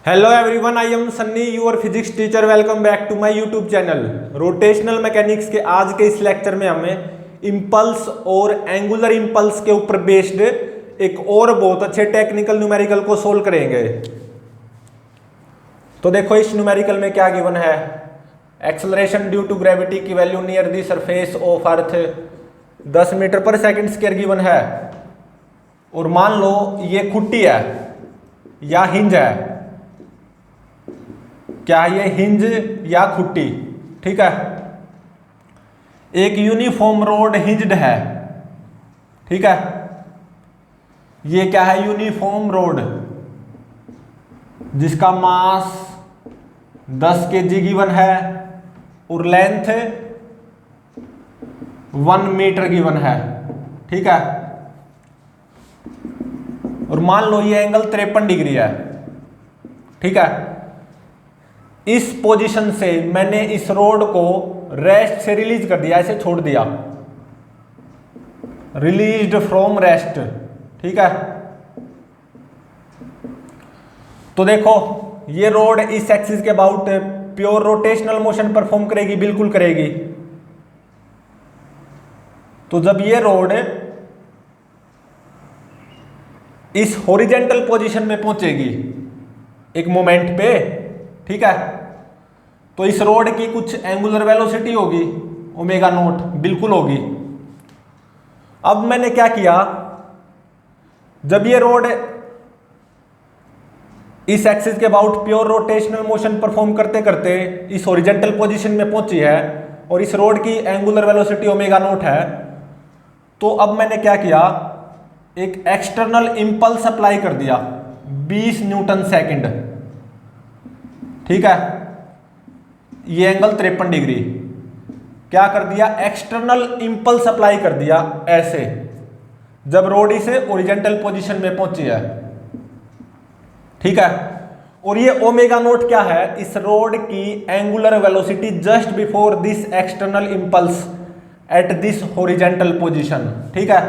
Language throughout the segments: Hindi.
Hello everyone, I am Sunny, your physics teacher. Welcome back to my YouTube channel rotational mechanics के आज के इस लेक्चर में हमें इम्पल्स और एंगुलर इम्पल्स के ऊपर बेस्ड एक और बहुत अच्छे टेक्निकल न्यूमेरिकल को सोल्व करेंगे। तो देखो इस न्यूमेरिकल में क्या गिवन है। एक्सेलरेशन ड्यू टू ग्रेविटी की value near the surface of earth 10 metre per second square given है। और मान लो ये खुट्टी है या हिंज है। क्या ये हिंज या खुट्टी? ठीक है। एक यूनिफॉर्म रोड हिंज्ड है। ठीक है। ये क्या है? यूनिफॉर्म रोड जिसका मास 10 kg गिवन है और लेंथ 1 मीटर गिवन है। ठीक है। और मान लो ये एंगल 53 डिग्री है। ठीक है। इस पोजीशन से मैंने इस रोड को रेस्ट से रिलीज कर दिया, ऐसे छोड़ दिया, रिलीज्ड फ्रॉम रेस्ट। ठीक है। तो देखो ये रोड इस एक्सिस के about pure rotational motion perform करेगी, बिल्कुल करेगी। तो जब ये रोड इस हॉरिजेंटल पोजीशन में पहुंचेगी एक मोमेंट पे, ठीक है, तो इस रोड की कुछ एंगुलर वेलोसिटी होगी ओमेगा नोट, बिल्कुल होगी। अब मैंने क्या किया, जब ये रोड इस एक्सिस के about pure rotational motion perform करते करते इस हॉरिजेंटल पोजीशन में पहुंची है और इस रोड की एंगुलर वेलोसिटी ओमेगा नोट है, तो अब मैंने क्या किया, एक एक्सटर्नल इंपल्स अप्लाई कर दिया 20 न्यूटन सेकंड। ठीक है। ये एंगल 53 डिग्री। क्या कर दिया? एक्सटर्नल इंपल्स अप्लाई कर दिया ऐसे, जब रोड इसे ओरिजेंटल पोजीशन में पहुंची है। ठीक है। और ये ओमेगा नोट क्या है? इस रोड की angular velocity just before this external impulse at this horizontal position. ठीक है।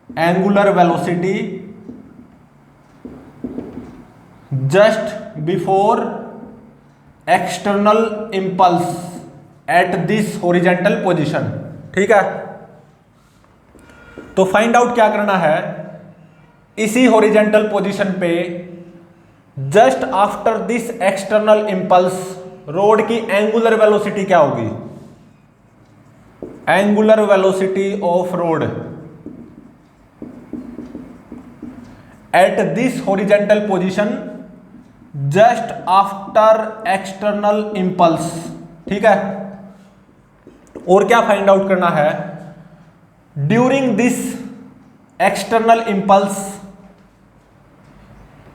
Angular velocity just before external impulse at this horizontal position. ठीक है। तो फाइंड आउट क्या करना है, इसी हॉरिजेंटल पोजीशन पे just after this external impulse rod की एंगुलर वेलोसिटी क्या होगी? Angular velocity of rod at this horizontal position just after external impulse. ठीक है। और क्या फाइंड आउट करना है, during this external impulse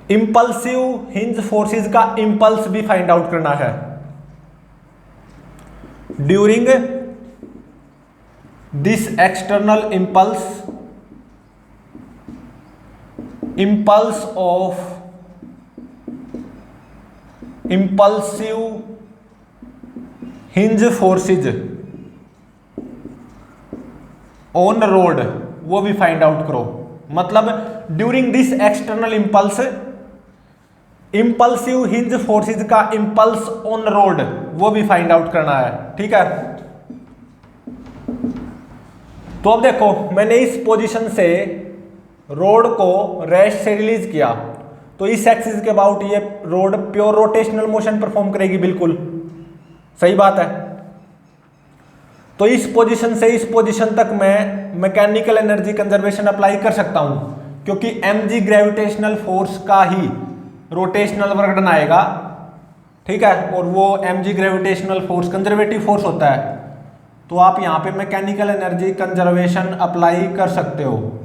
impulsive hinge forces का इंपल्स भी फाइंड आउट करना है। During this external impulse of impulsive hinge forces on road, वो भी फाइंड आउट करो। मतलब during this external impulse impulsive hinge forces का इंपल्स ऑन रोड, वो भी फाइंड आउट करना है। ठीक है। तो अब देखो मैंने इस पोजीशन से रोड को रेस्ट से रिलीज किया, तो इस एक्सिस के अबाउट ये road pure rotational motion perform करेगी, बिल्कुल सही बात है। तो इस पोजीशन से इस पोजीशन तक मैं मैकेनिकल एनर्जी कंजर्वेशन अप्लाई कर सकता हूं, क्योंकि mg ग्रेविटेशनल फोर्स का ही रोटेशनल वर्क डन आएगा। ठीक है। और वो mg gravitational force conservative force होता है, तो आप यहां पे मैकेनिकल एनर्जी कंजर्वेशन अप्लाई कर सकते हो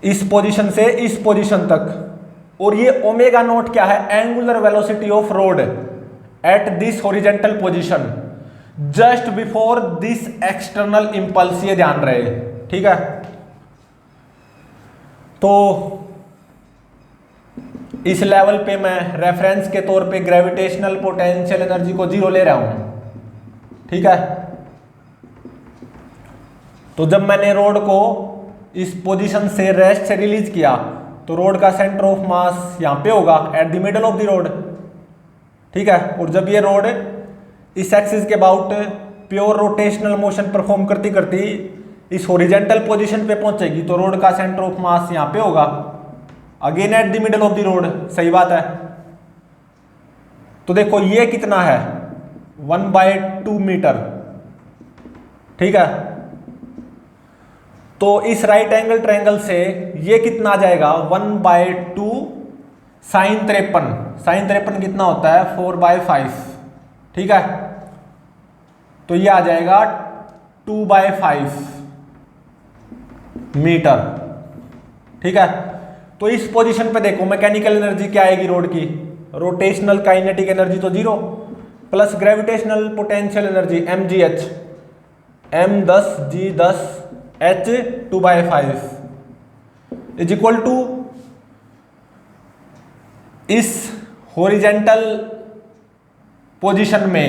इस पोजीशन से इस पोजीशन तक। और ये ओमेगा नोट क्या है? Angular velocity of rod at this horizontal position just before this external impulse, ये ध्यान रहे। ठीक है। तो इस लेवल पे मैं रेफरेंस के तौर पे ग्रेविटेशनल पोटेंशियल एनर्जी को 0 ले रहा हूं। ठीक है। तो जब मैंने रोड को इस पोजीशन से रेस्ट से रिलीज किया तो रोड का सेंटर ऑफ मास यहाँ पे होगा at the middle of the road, ठीक है। और जब ये रोड इस एक्सिस के about pure rotational motion perform करती करती इस हॉरिजॉन्टल पोजीशन पे पहुंचेगी तो रोड का सेंटर ऑफ मास यहाँ पे होगा again at the middle of the road, सही बात है। तो देखो ये कितना है 1/2 मीटर, ठीक है। तो इस राइट एंगल ट्रायंगल से ये कितना आ जाएगा 1/2 साइन 53, साइन 53 कितना होता है 4/5, ठीक है। तो ये आ जाएगा 2/5 मीटर, ठीक है। तो इस पोजीशन पे देखो मैकेनिकल एनर्जी क्या आएगी रोड की, रोटेशनल काइनेटिक एनर्जी तो 0 plus gravitational potential energy mgh, m10 g10 h 2/5 is equal to इस हॉरिजॉन्टल पोजीशन में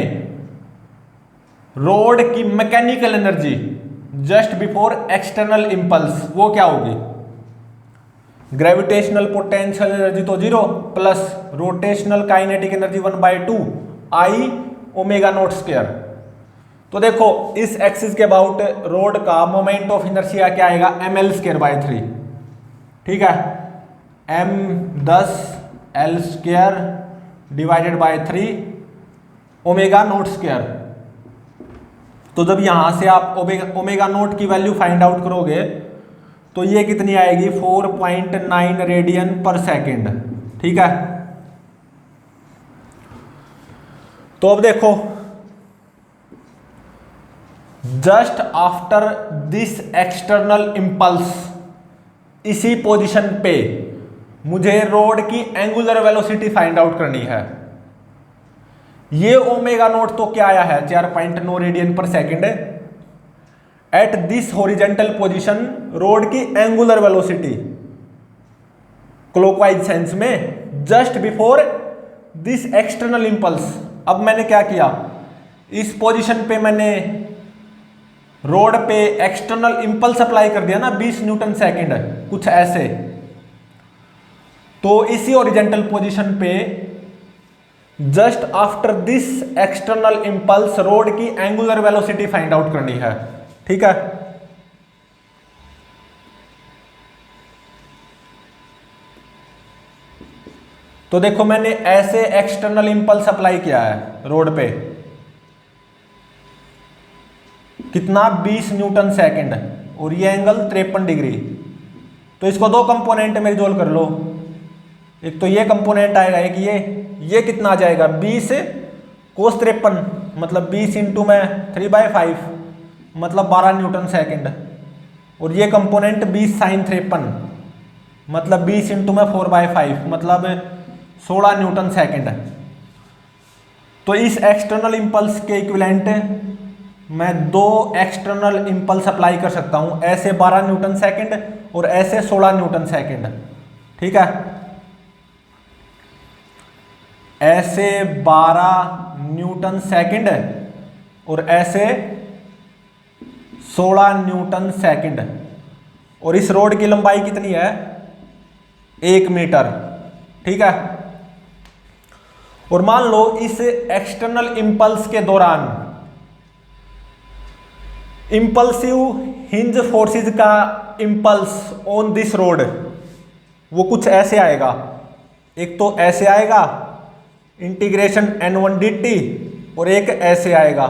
रोड की mechanical energy just before external impulse वो क्या होगी, ग्रेविटेशनल पोटेंशियल एनर्जी तो 0 plus rotational kinetic energy 1/2 I omega naught square. तो देखो इस एक्सिस के अबाउट रोड का मोमेंट ऑफ इनर्शिया क्या आएगा ml²/3, ठीक है। m10 l² divided by 3 omega naught square. तो जब यहां से आप ओमेगा नॉट की वैल्यू फाइंड आउट करोगे तो ये कितनी आएगी 4.9 रेडियन पर सेकेंड, ठीक है। तो अब देखो just after this external impulse इसी पोजीशन पे मुझे रोड की एंगुलर वेलोसिटी फाइंड आउट करनी है। ये ओमेगा नॉट तो क्या आया है 4.9 रेडियन पर second eight this horizontal position road की एंगुलर वेलोसिटी क्लॉकवाइज सेंस में just before this external impulse. अब मैंने क्या किया, इस पोजीशन पे मैंने रोड पे एक्सटर्नल इंपल्स अप्लाई कर दिया ना 20 न्यूटन सेकेंड, कुछ ऐसे। तो इसी हॉरिजॉन्टल पोजीशन पे just after this external impulse rod की एंगुलर वेलोसिटी फाइंड आउट करनी है, ठीक है। तो देखो मैंने ऐसे एक्सटर्नल इंपल्स अप्लाई किया है रोड पे, कितना 20 न्यूटन सेकेंड और ये एंगल 53 डिग्री। तो इसको दो कंपोनेंट में रिजोल्व कर लो, एक तो ये कंपोनेंट आएगा, एक ये कितना आ जाएगा 20 कोस 53 मतलब 20 इंटू में 3/5 मतलब 12 न्यूटन सेकेंड, और ये कंपोनेंट 20 साइन 53 मतलब 20 इंटू में 4/5 मतलब 16 न्यूटन सेकेंड। तो इस एक्सटर्नल इंपल्स के इक्विवेलेंट मैं दो एक्सटर्नल इंपल्स अप्लाई कर सकता हूं, ऐसे 12 न्यूटन सेकेंड और ऐसे 16 न्यूटन सेकेंड, ठीक है। ऐसे 12 न्यूटन सेकेंड और ऐसे 16 न्यूटन सेकेंड। और इस रोड की लंबाई कितनी है 1 मीटर, ठीक है। और मान लो इस एक्सटर्नल इंपल्स के दौरान इंपल्सिव हिंज फोर्सेस का इंपल्स ऑन दिस रोड वो कुछ ऐसे आएगा, एक तो ऐसे आएगा इंटीग्रेशन n1 dt और एक ऐसे आएगा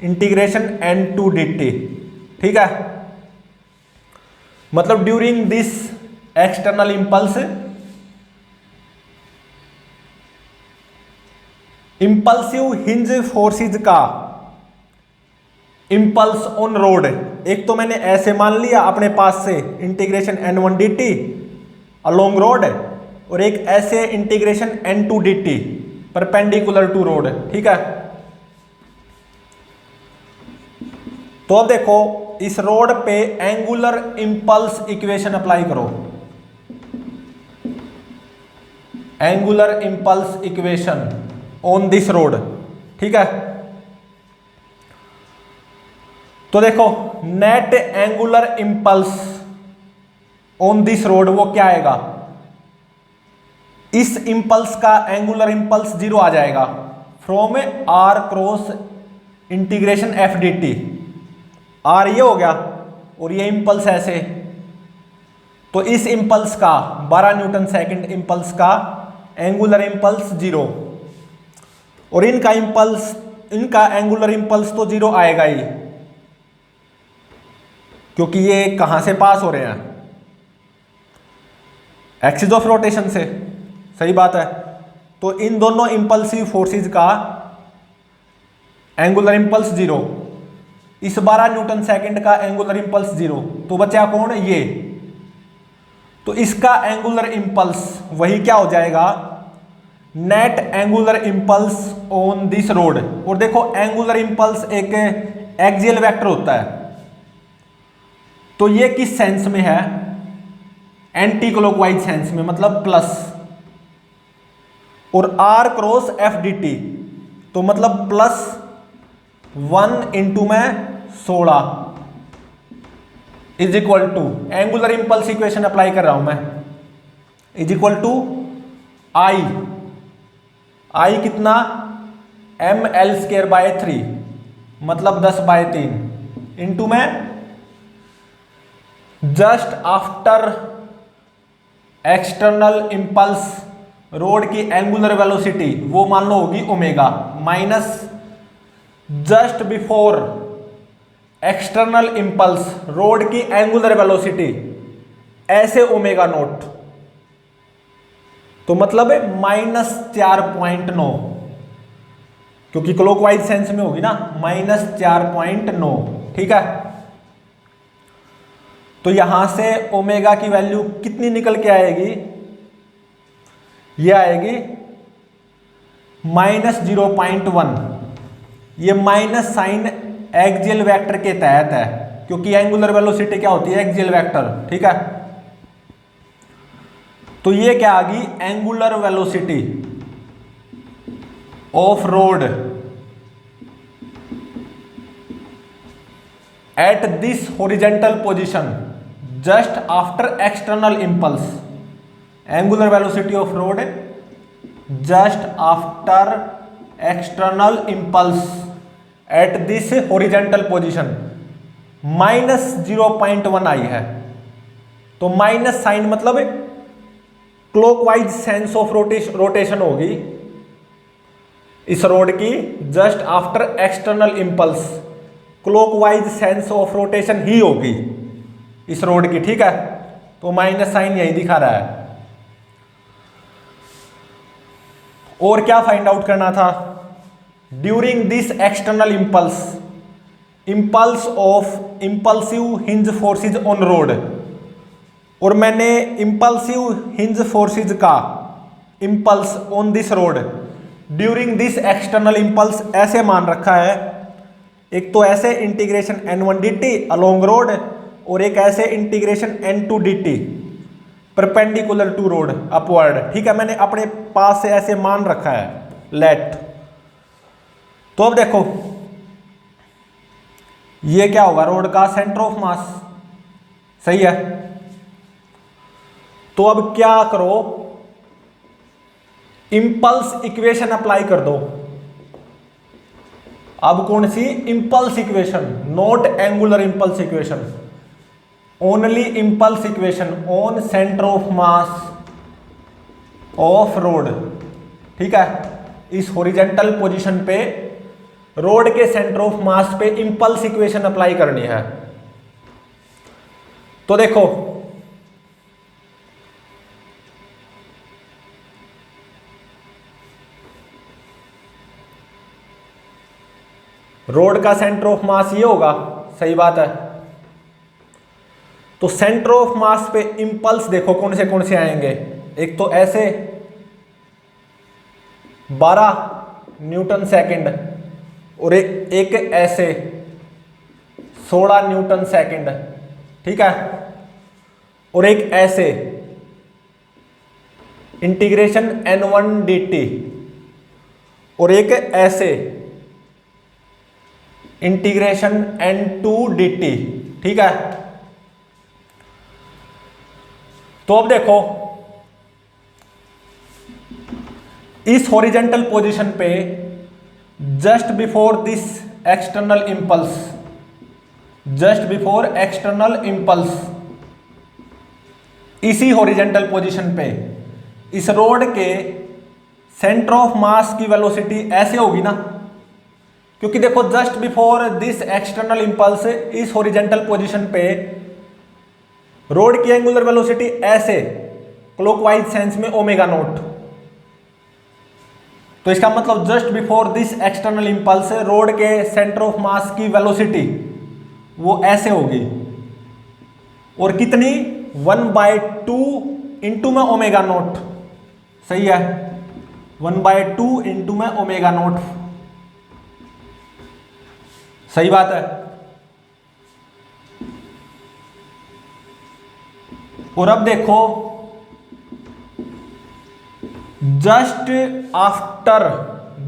इंटीग्रेशन n2 dt, ठीक है। मतलब during this external impulse impulsive hinge forces का इंपल्स ऑन रोड, एक तो मैंने ऐसे मान लिया अपने पास से integration n1 dt along road, और एक ऐसे integration n2 dt perpendicular to rod, ठीक है। तो अब देखो इस रोड पे एंगुलर इंपल्स इक्वेशन अप्लाई करो, angular impulse equation on this rod, ठीक है। तो देखो net angular impulse on this rod वो क्या आएगा, इस इंपल्स का एंगुलर इंपल्स 0 आ जाएगा from R cross integration F D T. R ये हो गया और ये इंपल्स ऐसे, तो इस इंपल्स का 12 न्यूटन सेकंड इंपल्स का एंगुलर इंपल्स 0, और इनका इंपल्स, इनका एंगुलर इंपल्स तो 0 आएगा ही, क्योंकि ये कहां से पास हो रहे हैं, एक्सिस ऑफ रोटेशन से, सही बात है। तो इन दोनों इंपल्सिव फोर्सेस का एंगुलर इंपल्स 0, इस 12 न्यूटन सेकंड का एंगुलर इंपल्स 0, तो बचा कौन, ये। तो इसका एंगुलर इंपल्स वही क्या हो जाएगा, net angular impulse on this road. और देखो एंगुलर इंपल्स एक एक्सियल वेक्टर होता है, तो ये किस सेंस में है, एंटी क्लॉकवाइज सेंस में, मतलब प्लस, और R cross F D T, तो मतलब प्लस 1 इंटू में 16 is equal to, angular impulse equation apply कर रहा हूं मैं, is equal to I, I कितना, एम एल स्क्वायर बाय 3, मतलब 10/3 इंटू में just after external impulse rod की एंगुलर वेलोसिटी वो मान लो होगी omega, minus just before external impulse rod की एंगुलर वेलोसिटी ऐसे ओमेगा नोट, तो मतलब -4.9, क्योंकि क्लॉकवाइज सेंस में होगी ना, -4.9, ठीक है। तो यहां से ओमेगा की वैल्यू कितनी निकल के आएगी, ये आएगी -0.1। ये माइनस साइन एक्सियल वेक्टर के तहत है, क्योंकि एंगुलर वेलोसिटी क्या होती है, एक्सियल वेक्टर, ठीक है। तो ये क्या आ गई, angular velocity of rod at this horizontal position just after external impulse, angular velocity of rod just after external impulse at this horizontal position -0.1 i है। तो माइनस साइन मतलब क्लॉकवाइज सेंस ऑफ रोटेशन होगी इस रोड की just after external impulse, clockwise sense of rotation ही होगी इस रोड की, ठीक है। तो माइनस साइन यही दिखा रहा है। और क्या फाइंड आउट करना था, during this external impulse, impulse of impulsive hinge forces on road, और मैंने इंपल्सिव हिंज फोर्सेज का impulse on this road during this external impulse ऐसे मान रखा है, एक तो ऐसे integration n1 dt along road, और एक ऐसे integration n2 dt perpendicular to rod upward, ठीक है। मैंने अपने पास से ऐसे मान रखा है, लेट। तो अब देखो ये क्या होगा, रोड का सेंटर ऑफ मास, सही है। तो अब क्या करो, इंपल्स इक्वेशन अप्लाई कर दो। अब कौन सी, impulse equation, not angular impulse equation, only impulse equation on centre of mass of rod, ठीक है। इस हॉरिजॉन्टल पोजीशन पे रोड के सेंटर ऑफ मास पे इंपल्स इक्वेशन अप्लाई करनी है। तो देखो रोड का सेंटर ऑफ मास ये होगा, सही बात है। तो सेंटर ऑफ मास पे इंपल्स देखो कौन से आएंगे, एक तो ऐसे 12 न्यूटन सेकंड, और एक ऐसे 16 न्यूटन सेकंड, ठीक है। और एक ऐसे इंटीग्रेशन n1 dt, और एक ऐसे इंटीग्रेशन n2 dt, ठीक है। तो अब देखो इस हॉरिजेंटल पोजीशन पे just before this external impulse, just before external impulse, इसी हॉरिजेंटल पोजीशन पे इस रोड के सेंटर ऑफ मास की वेलोसिटी ऐसे होगी ना, क्योंकि देखो just before this external impulse इस हॉरिजेंटल पोजीशन पे रोड की एंगुलर वेलोसिटी ऐसे क्लॉकवाइज सेंस में ओमेगा नॉट। तो इसका मतलब just before this external impulse road के सेंटर ऑफ मास की वेलोसिटी वो ऐसे होगी, और कितनी 1/2 इंटू में ओमेगा नॉट। सही है, 1/2 इंटू में ओमेगा नॉट। सही बात है। और अब देखो just after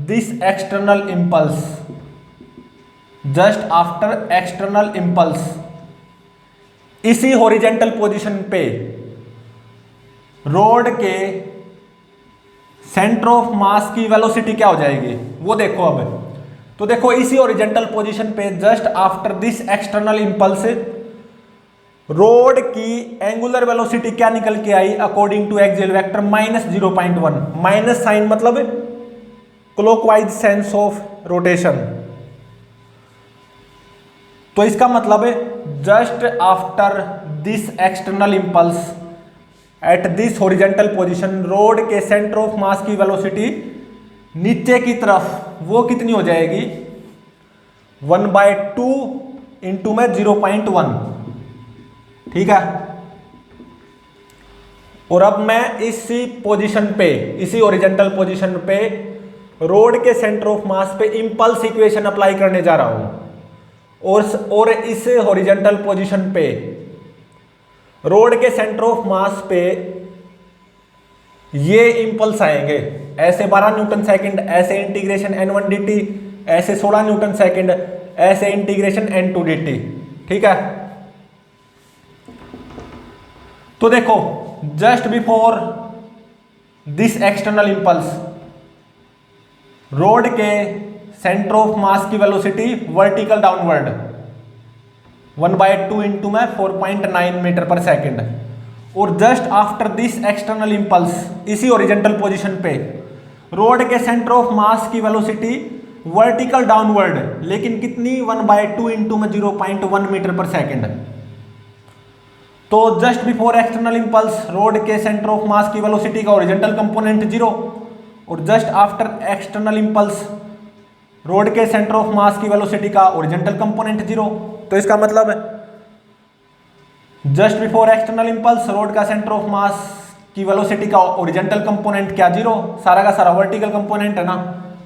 this external impulse, just after external impulse इसी हॉरिजेंटल पोजीशन पे रोड के सेंटर ऑफ मास की वेलोसिटी क्या हो जाएगी वो देखो। अब तो देखो इसी हॉरिजेंटल पोजीशन पे just after this external impulse rod की एंगुलर वेलोसिटी क्या निकल के आई according to axial vector -0.1। Minus sign मतलब क्लॉकवाइज सेंस ऑफ रोटेशन। तो इसका मतलब है just after this external impulse at this horizontal position rod के सेंटर ऑफ मास की वेलोसिटी नीचे की तरफ वो कितनी हो जाएगी 1/2 इंटू में 0.1। ठीक है। और अब मैं इसी पोजीशन पे, इसी ओरिजेंटल पोजीशन पे रोड के सेंटर ऑफ मास पे इंपल्स इक्वेशन अप्लाई करने जा रहा हूं, और इस हॉरिजेंटल पोजीशन पे रोड के सेंटर ऑफ मास पे ये इंपल्स आएंगे ऐसे 12 न्यूटन सेकंड, ऐसे इंटीग्रेशन n1 dt, ऐसे 16 न्यूटन सेकंड, ऐसे इंटीग्रेशन n2 dt। ठीक है। तो देखो just before this external impulse road के सेंटर ऑफ मास की वेलोसिटी वर्टिकल डाउनवर्ड 1/2 इंटू में 4.9 मीटर पर सेकेंड। और just after this external impulse इसी ओरिजेंटल पोजीशन पे रोड के सेंटर ऑफ मास की वेलोसिटी वर्टिकल डाउनवर्ड, लेकिन कितनी 1/2 इंटू में 0.1 मीटर पर सेकेंड। तो just before external impulse road के सेंटर ऑफ मास की वेलोसिटी का ओरिजेंटल कंपोनेंट 0, और just after external impulse road के सेंटर ऑफ मास की वेलोसिटी का ओरिजेंटल कंपोनेंट 0। तो इसका मतलब है just before external impulse road का सेंटर ऑफ मास की वेलोसिटी का ओरिजेंटल कंपोनेंट क्या 0, सारा का सारा वर्टिकल कंपोनेंट है ना।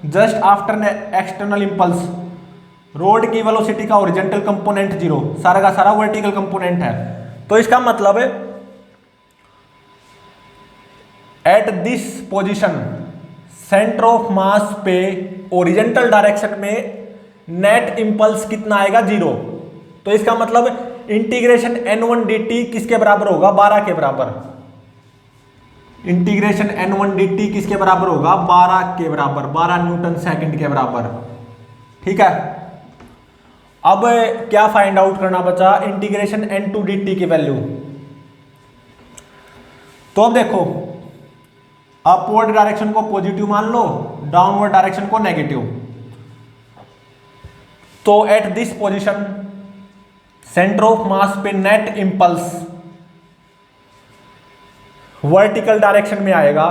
Just after external impulse rod की वेलोसिटी का ओरिजेंटल कंपोनेंट 0, सारा का सारा वर्टिकल कंपोनेंट है। तो इसका मतलब है at this position centre of mass पे ओरिजेंटल डायरेक्शन में नेट इंपल्स कितना आएगा 0। तो इसका मतलब इंटीग्रेशन n1 dt किसके बराबर होगा 12 के बराबर। इंटीग्रेशन n1 dt किसके बराबर होगा 12 के बराबर, 12 न्यूटन सेकंड के बराबर। ठीक है। अब क्या फाइंड आउट करना बचा, इंटीग्रेशन n2 dt की वैल्यू। तो अब देखो अपवर्ड डायरेक्शन को पॉजिटिव मान लो, डाउनवर्ड डायरेक्शन को नेगेटिव। तो at this position centre of mass पे नेट इंपल्स वर्टिकल डायरेक्शन में आएगा,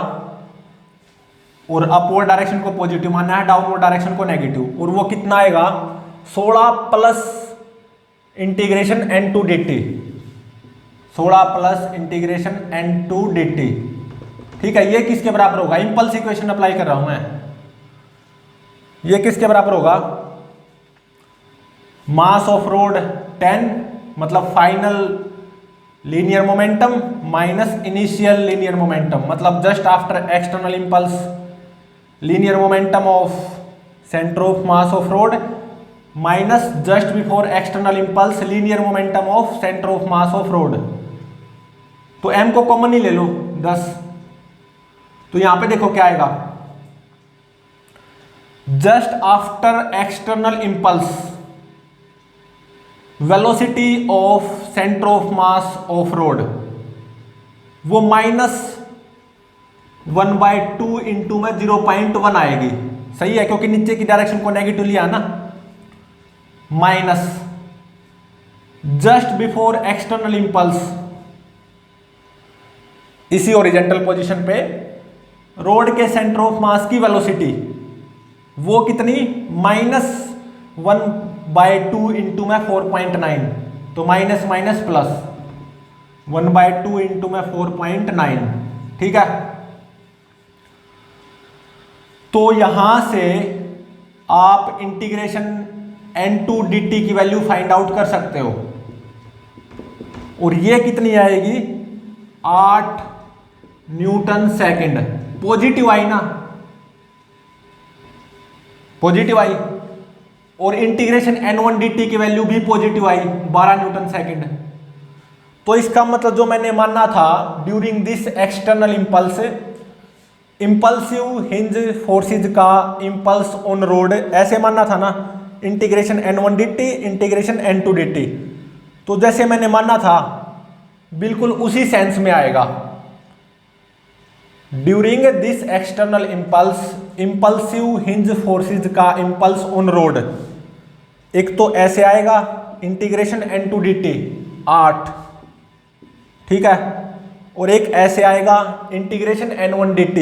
और अपवर्ड डायरेक्शन को पॉजिटिव मानना है, डाउनवर्ड डायरेक्शन को नेगेटिव। और वो कितना आएगा 16 plus integration n2 dt, 16 plus integration n2 dt। ठीक है। ये किसके बराबर होगा, इंपल्स इक्वेशन अप्लाई कर रहा हूं मैं, ये किसके बराबर होगा मास ऑफ रोड 10 मतलब final linear momentum minus initial linear momentum, मतलब just after external impulse linear momentum of centre of mass of rod minus just before external impulse linear momentum of centre of mass of rod. तो m को कॉमन ही ले लो 10, तो यहां पे देखो क्या आएगा, just after external impulse velocity of centre of mass of rod वो -1/2 इंटू में 0.1 आएगी। सही है, क्योंकि नीचे की डायरेक्शन को नेगेटिव लिया ना। Minus just before external impulse, इसी ओरिजेंटल पोजीशन पे रोड के सेंटर ऑफ मास की वेलोसिटी वो कितनी, -1/2 इंटू में 4.9, तो माइनस माइनस प्लस 1/2 इंटू में 4.9। ठीक है, तो यहां से आप इंटीग्रेशन n2 dt की वैल्यू फाइंड आउट कर सकते हो, और ये कितनी आएगी, 8 न्यूटन सेकंड। पॉजिटिव आई ना, पॉजिटिव आई, और इंटीग्रेशन n1 dt की वैल्यू भी पॉजिटिव आई, 12 न्यूटन सेकंड। तो इसका मतलब जो मैंने माना था during this external impulse, impulsive hinge forces का इंपल्स ऑन रोड ऐसे मानना था ना, integration n1 dt integration n2 dt। तो जैसे मैंने माना था बिल्कुल उसी सेंस में आएगा। During this external impulse, impulsive hinge forces का इंपल्स ऑन रोड, एक तो ऐसे आएगा इंटीग्रेशन n2 dt 8, ठीक है, और एक ऐसे आएगा integration n1 dt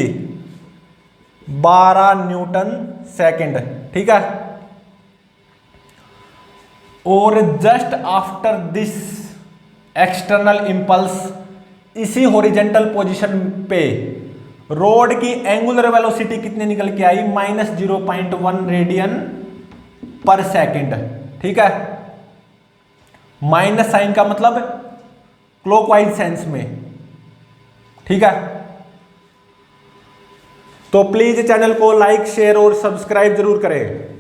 12 Newton second. ठीक है, और just after this external impulse, इसी हॉरिजेंटल पोजीशन पे रोड की एंगुलर वेलोसिटी कितनी निकल के आई, -0.1 रेडियन पर सेकंड। ठीक है, माइनस साइन का मतलब क्लॉकवाइज सेंस में। ठीक है, तो प्लीज चैनल को लाइक शेयर और सब्सक्राइब जरूर करें।